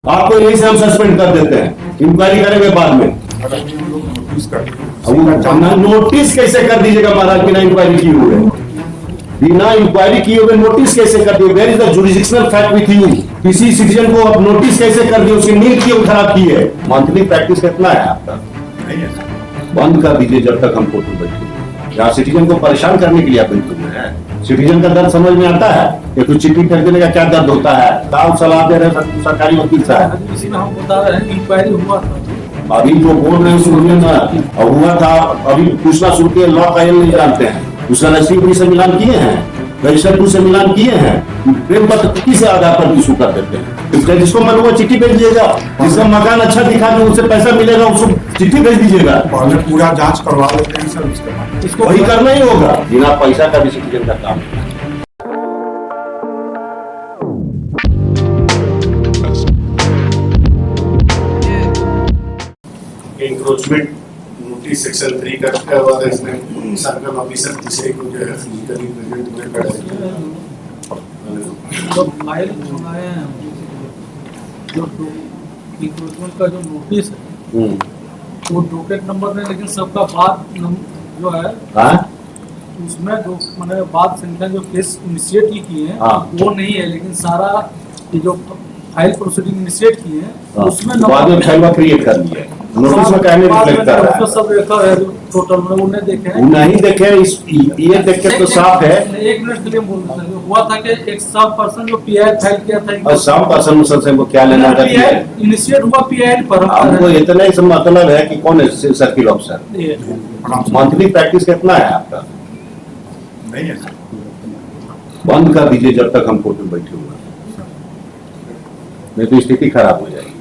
आपको यही से हम सस्पेंड कर देते हैं, इंक्वायरी करेंगे बाद में। नोटिस कैसे कर दीजिएगा महाराज, बिना इंक्वायरी किए हुए? बिना इंक्वायरी किए हुए नोटिस कैसे कर दिए? Where is the jurisdictional fact with you? किसी सिटीजन को आप नोटिस कैसे कर दिए? उसकी नींद क्यों खराब की है? मंथली प्रैक्टिस कितना है आपका? बंद कर दीजिए जब तक हम कोर्ट में बैठे। यहाँ सिटीजन को परेशान करने के लिए आप बैठे हुए हैं। सिटीजन का दर्द समझ में आता है कि कुछ चिट्ठी कर देने का क्या दर्द होता है? आप सलाह दे रहे हैं सरकारी वकील साहब, इसी में हम बता रहे हैं इंक्वायरी हुआ था। अभी जो बोल रहे हैं सुनिए ना, हुआ था अभी पूछना शुरू किए, लॉ का नहीं जानते हैं। उसका रजिस्ट्री से मिलान किए हैं, रजिस्टर 2 से मिलान किए हैं, प्रेम पत्र किस आधार पर इशू कर देते हैं? जिसको मन हुआ चिट्ठी भेज दीजिएगा, जिसका मकान अच्छा दिखा के उससे पैसा मिलेगा उसको चिट्ठी भेज दीजिएगा। पूरा जांच करवा लेते हैं सर, उसके बाद इसको वही करना ही होगा। बिना पैसा का भी सिटीजन का काम है। इंक्रोचमेंट नोटिस सेक्शन 3 का बाद इसमें सर्कल ऑफिसर तीसरे को जो है फिजिकली प्रेजेंट में खड़ा तो फाइल मंगाए हैं जो इंक्रोचमेंट का जो नोटिस है वो डॉकेट नंबर में, लेकिन सबका बाद जो है उसमें जो मैंने बाद संख्या जो केस इनिशिएट किए हैं वो नहीं है, लेकिन सारा ये जो फाइल प्रोसीडिंग इनिशिएट किए हैं उसमें बाद में फाइल क्रिएट कर दिया है। नोटिस में कहने रिफ्लेक्ट कर रहा है, सब रेखा है टोटल में उन्हें देखे हैं, नहीं देखे। इस ये देख के तो साफ है। एक मिनट के लिए बोल रहा था, हुआ था कि एक सब पर्सन जो पीआई फाइल किया था और सब पर्सन से वो क्या लेना था? इनिशिएट हुआ पीआई पर। हमको इतना ही मतलब है कि कौन है सर्किल ऑफिसर। मंथली प्रैक्टिस कितना है आपका? नहीं है सर। बंद कर दीजिए जब तक हम कोर्ट में बैठे हुए हैं, नहीं तो स्थिति खराब हो जाएगी।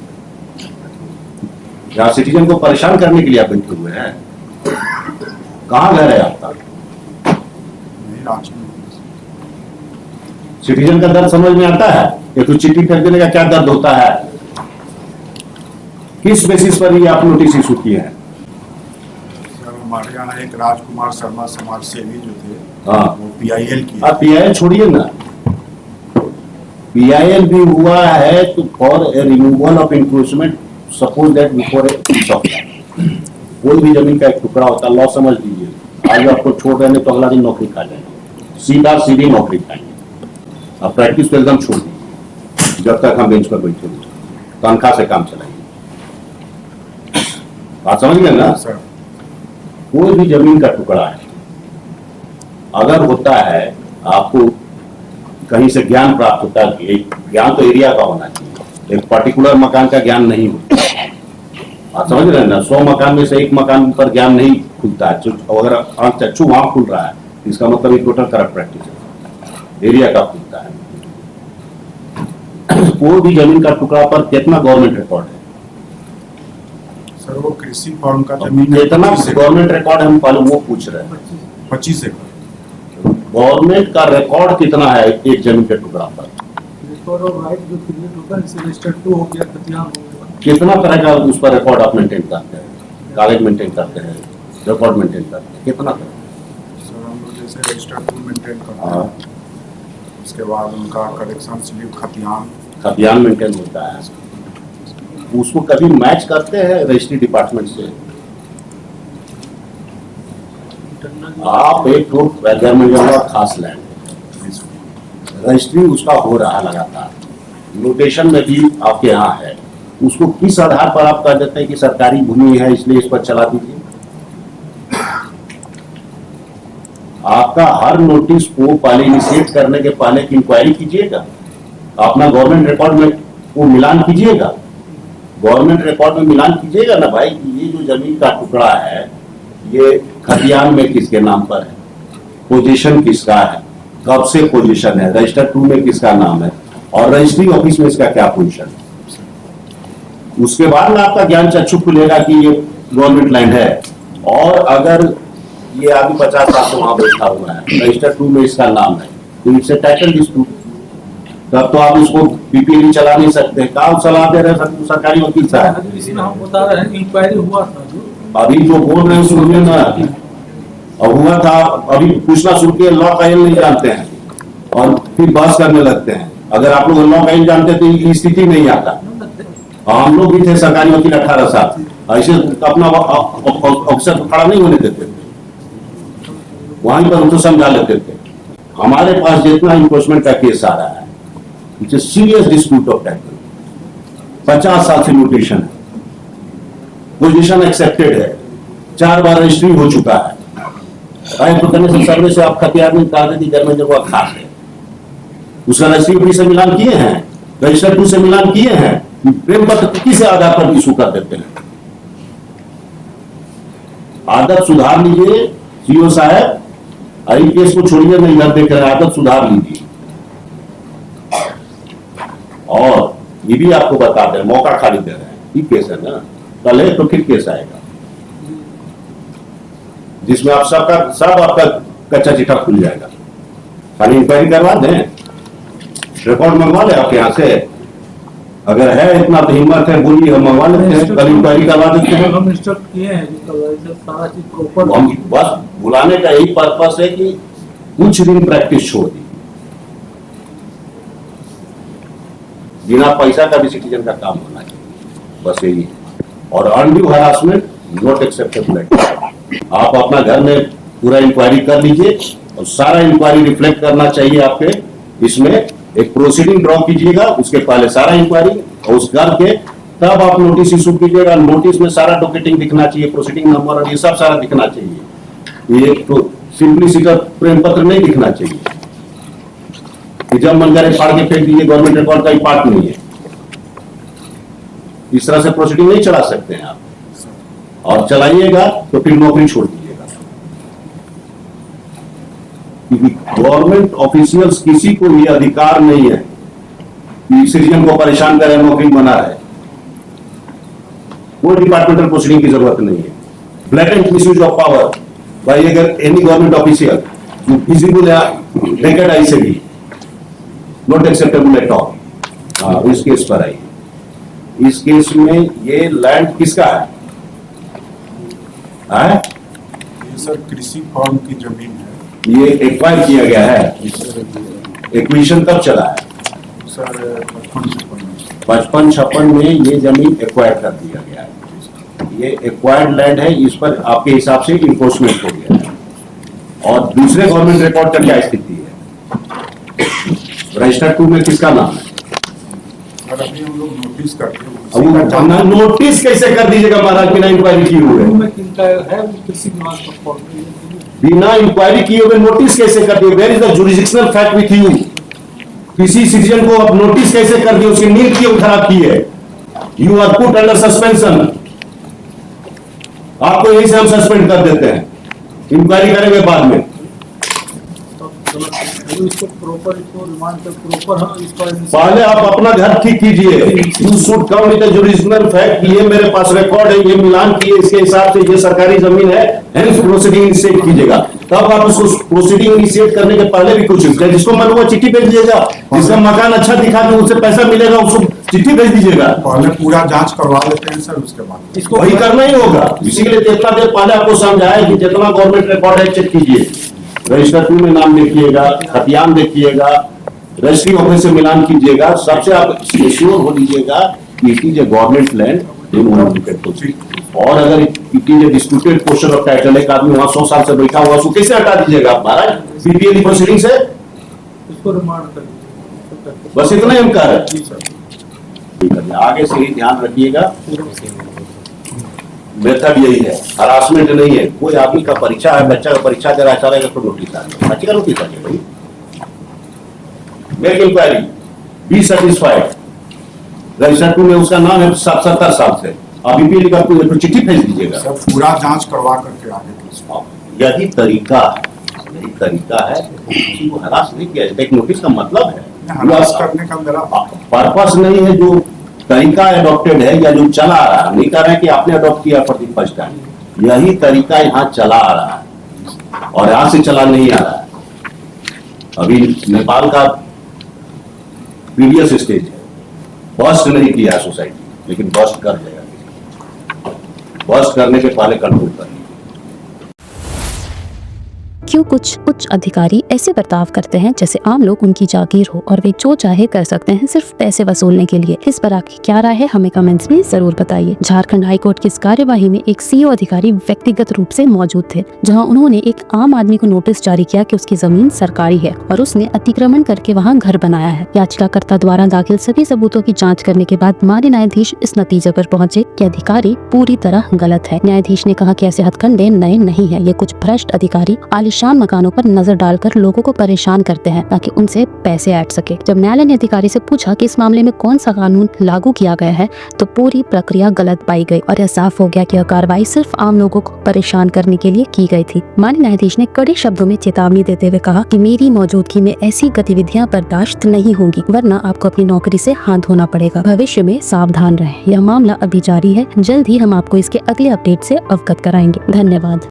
यहाँ सिटीजन को परेशान करने के लिए आप बैठे हुए हैं। कहाँ घर है आपका? सिटीजन का दर्द समझ में आता है कि कुछ चिट्ठी कर देने का क्या दर्द होता है? किस बेसिस पर ये आप नोटिस इशू किए हैं? सर हमारे यहाँ एक राजकुमार शर्मा समाज सेवी जो थे, हाँ, वो PIL की। आप PIL छोड़िए ना, PIL भी हुआ है तो for a removal of encroachment, suppose that before a piece of land. कोई भी जमीन का एक टुकड़ा होता है, लॉ समझ लीजिए, आज आपको छोड़ रहे हैं तो अगला दिन नौकरी खा जाएंगे, सीधी नौकरी खाएंगे। अब प्रैक्टिस को एकदम छोड़ दीजिए जब तक हम बेंच पर बैठे हुए, तनख्वाह से काम चलाइए। बात समझ गए ना? कोई भी जमीन का टुकड़ा है, अगर होता है आपको कहीं से ज्ञान प्राप्त होता है, एक ज्ञान तो एरिया का होना चाहिए, एक पर्टिकुलर मकान का ज्ञान नहीं होता। आप समझ रहे हैं ना? 100 मकान में से एक मकान पर ज्ञान नहीं खुलता है। अगर आंख चक्षु वहां खुल रहा है इसका मतलब ये टोटल करप्ट प्रैक्टिस है, एरिया का खुलता है। कोई भी जमीन का टुकड़ा पर कितना गवर्नमेंट रिकॉर्ड है? सर वो कृषि फॉर्म का जमीन कितना गवर्नमेंट रिकॉर्ड हम पहले वो पूछ रहे हैं। 25 एकड़। गवर्नमेंट का रिकॉर्ड कितना है एक जमीन के टुकड़ा पर? राइट जो क्रिएट होता है, जैसे रजिस्टर 2 हो गया, खतियान हो गया, कितना तरह का उस पर रिकॉर्ड आप मेंटेन करते हैं? कागज मेंटेन करते हैं, रिकॉर्ड मेंटेन करते हैं, कितना तरह? सर हम लोग जैसे रजिस्टर 2 मेंटेन करते हैं, उसके बाद उनका करेक्शन स्लिप खतियान मेंटेन होता है। उसको कभी मैच करते हैं रजिस्ट्री डिपार्टमेंट से? आप एक गवर्नमेंट खास लैंड रजिस्ट्री उसका हो रहा लगातार, नोटेशन में भी आपके यहाँ है, उसको किस आधार पर आप कह देते हैं कि सरकारी भूमि है इसलिए इस पर चला दीजिए? आपका हर नोटिस को पहले इनिशिएट करने के पहले की इंक्वायरी कीजिएगा, अपना गवर्नमेंट रिकॉर्ड में वो मिलान कीजिएगा, गवर्नमेंट रिकॉर्ड में मिलान कीजिएगा ना भाई कि ये जो जमीन का टुकड़ा है ये खतियान में किसके नाम पर है, पोजीशन किसका है, कब से पोजीशन है, रजिस्टर 2 में किसका नाम है और रजिस्ट्री ऑफिस में इसका क्या पोजीशन है। उसके बाद में आपका ज्ञान चक्षु खुलेगा कि ये गवर्नमेंट लैंड है। और अगर ये अभी 50 साल से वहां बैठा हुआ है, रजिस्टर 2 में इसका नाम है, तो इससे टाइटल डिस्प्यूट, तब तो आप उसको PPL चला नहीं सकते। काम सलाह दे रहे हैं सरकारी वकील साहब, इसी में हम बता रहे हैं इंक्वायरी हुआ था जो अभी जो बोल रहे हैं सुनिए ना, और हुआ था अभी पूछना शुरू किए, लॉ का नहीं जानते हैं और फिर बहस करने लगते हैं। अगर आप लोग लॉ का जानते तो ये स्थिति नहीं आता। हम लोग भी थे सरकारी वकील 18 साल, ऐसे अपना अफसर को खड़ा नहीं होने देते थे, वहीं पर उनको समझा लेते थे। हमारे पास जितना इन्फोर्समेंट का केस आ रहा है, it's a serious dispute of title, 50 साल से म्यूटेशन है, पोजीशन एक्सेप्टेड है, 4 बार रजिस्ट्री हो चुका है। तो करने से सर्वे से आप खतियार में कहा दी घर में जब वो खास है, उसका रजिस्ट्री से मिलान किए हैं, रजिस्टर 2 से मिलान किए हैं, प्रेम पत्र किस आधार पर इशू कर देते हैं। आदत सुधार लीजिए सीओ साहब, आई केस को छोड़िए, मैं इधर देख रहे, आदत सुधार लीजिए। और ये भी आपको बता दें, मौका खाली दे रहे हैं, ये केस है ना, कल है तो फिर केस आएगा जिसमें आप सब आपका कच्चा चिट्ठा खुल जाएगा। खाली इंक्वायरी करवा दें, रिकॉर्ड मंगवा ले आपके यहाँ से, अगर है इतना तो हिम्मत है बोलिए, हम मंगवा लेते हैं, कल इंक्वायरी करवा देते हैं। हम इंस्ट्रक्ट किए हैं सारा चीज प्रॉपर। हम बस बुलाने का यही पर्पस है कि कुछ दिन प्रैक्टिस छोड़ दी, बिना पैसा का भी सिटीजन का काम होना चाहिए, बस यही। और अनड्यू हरासमेंट नॉट एक्सेप्टेबल। आप अपना घर में पूरा इंक्वायरी कर लीजिए और सारा इंक्वायरी रिफ्लेक्ट करना चाहिए आपके इसमें। एक प्रोसीडिंग ड्रॉ कीजिएगा, उसके पहले सारा इंक्वायरी, और उस करके तब आप नोटिस इशू कीजिएगा। नोटिस में सारा डॉकेटिंग दिखना चाहिए, प्रोसीडिंग नंबर और ये सब सारा दिखना चाहिए। ये तो सिंपली सीधा प्रेम पत्र नहीं दिखना चाहिए कि जब मन करे फाड़ के फेंक दीजिए, गवर्नमेंट रिकॉर्ड का ही पार्ट नहीं है। इस तरह से प्रोसीडिंग नहीं चला सकते हैं आप, और चलाइएगा तो फिर नौकरी छोड़ दीजिएगा, क्योंकि गवर्नमेंट ऑफिशियल्स किसी को ये अधिकार नहीं है कि सिटीजन को परेशान करे, नौकरी बना रहे। कोई डिपार्टमेंटल प्रोसीडिंग की जरूरत नहीं है। Blatant misuse of power by any government official visible naked eye से भी नॉट एक्सेप्टेबल एट ऑल। हाँ, इस केस पर आई, इस केस में ये लैंड किसका है? ये सर कृषि फॉर्म की जमीन है। ये एक्वायर किया गया है, एक्विजिशन कब चला है? सर 55-56 में ये जमीन एक्वायर कर दिया गया है। ये एक्वायर्ड लैंड है, इस पर आपके हिसाब से इन्फोर्समेंट हो गया है। और दूसरे गवर्नमेंट रिकॉर्ड का क्या स्थिति है? रजिस्टर 2 में किसका नाम है? सर अभी हम लोग नोटिस करते हैं, अब नोटिस कैसे कर दीजिएगा महाराज बिना इंक्वायरी किए हुए? बिना इंक्वायरी किए हुए नोटिस कैसे कर दिए? Where is the jurisdictional fact with you? किसी सिटीजन को अब नोटिस कैसे कर दिए? उसकी नींद क्यों खराब की है? You are put under suspension. आपको यही से हम सस्पेंड कर देते हैं, इंक्वायरी करेंगे बाद में। इसको प्रॉपर, इसको रिमांड कर प्रॉपर। इसका पहले आप अपना घर ठीक कीजिए। You should come with the jurisdictional fact, ये मेरे पास रिकॉर्ड है, ये मिलान किए, इसके हिसाब से ये सरकारी जमीन है, हेंस प्रोसीडिंग इनिशिएट कीजिएगा। तब आप उसको प्रोसीडिंग इनिशिएट करने के पहले भी कुछ जिसको मन हुआ चिट्ठी भेज दीजिएगा, जिसका मकान अच्छा दिखा के उससे पैसा मिलेगा उसको चिट्ठी भेज दीजिएगा। पहले पूरा जांच करवा लेते हैं सर, उसके बाद इसको वही करना ही होगा। इसी के लिए जितना देर पहले आपको समझाया कि जितना गवर्नमेंट रिकॉर्ड है चेक कीजिए, रजिस्टर 2 में नाम देखिएगा, खतियान देखिएगा, रजिस्ट्री ऑफिस से मिलान कीजिएगा, सबसे आप श्योर हो लीजिएगा कि it is a government land. और अगर it is a disputed portion of title, एक आदमी वहां 100 साल से बैठा हुआ, उसको कैसे हटा दीजिएगा आप महाराज? बीपीएल प्रोसीडिंग से इसको रिमांड कर, बस इतना ही हम कह रहे हैं। आगे से ही ध्यान रखिएगा, मेथड यही है, हरासमेंट नहीं है। कोई आदमी का परीक्षा है, बच्चा का परीक्षा दे रहा है, चलेगा तो नोटिस आ जाएगा, बच्चे का नोटिस आ जाएगा भाई। Make inquiry, be satisfied. Register 2 में उसका नाम है 70 साल से, आप बीपीएल का तो चिट्ठी भेज दीजिएगा। सर पूरा जांच करवा करके आगे यही तरीका है, यही तरीका है। किसी को हरास नहीं किया जाता। एक नोटिस का मतलब है, हरास करने का मेरा पर्पस नहीं है। जो तरीका अडॉप्टेड है या जो चला आ रहा है, नहीं कह रहे हैं कि आपने अडॉप्ट किया फॉर द फर्स्ट टाइम, यही तरीका यहाँ चला आ रहा है और यहाँ से चला नहीं आ रहा है। अभी नेपाल का प्रीवियस स्टेज है, बस्ट नहीं किया सोसाइटी, लेकिन बस्ट कर जाएगा। बस्ट करने के पहले कंट्रोल कर क्यों कुछ उच्च अधिकारी ऐसे बर्ताव करते हैं जैसे आम लोग उनकी जागीर हो और वे जो चाहे कर सकते हैं सिर्फ पैसे वसूलने के लिए। इस पर आपकी क्या राय है, हमें कमेंट्स में जरूर बताइए। झारखंड हाईकोर्ट की इस कार्यवाही में एक सीईओ अधिकारी व्यक्तिगत रूप से मौजूद थे, जहां उन्होंने एक आम आदमी को नोटिस जारी किया कि उसकी जमीन सरकारी है और उसने अतिक्रमण करके वहां घर बनाया है। याचिकाकर्ता द्वारा दाखिल सभी सबूतों की जांच करने के बाद माननीय न्यायाधीश इस नतीजे पर पहुंचे कि अधिकारी पूरी तरह गलत है। न्यायाधीश ने कहा कि ऐसे हथकंडे नए नहीं है, ये कुछ भ्रष्ट अधिकारी आलीशान मकानों पर नजर डालकर लोगों को परेशान करते हैं ताकि उनसे पैसे ऐंठ सके। जब न्यायालय ने अधिकारी से पूछा कि इस मामले में कौन सा कानून लागू किया गया है तो पूरी प्रक्रिया गलत पाई गई और यह साफ हो गया कि यह कार्रवाई सिर्फ आम लोगों को परेशान करने के लिए की गई थी। माननीय न्यायाधीश ने कड़े शब्दों में चेतावनी देते हुए कहा कि मेरी मौजूदगी में ऐसी गतिविधियां बर्दाश्त नहीं होंगी, वरना आपको अपनी नौकरी से हाथ धोना पड़ेगा। भविष्य में सावधान रहें। यह मामला अभी जारी है, जल्द ही हम आपको इसके अगले अपडेट से अवगत कराएंगे। धन्यवाद।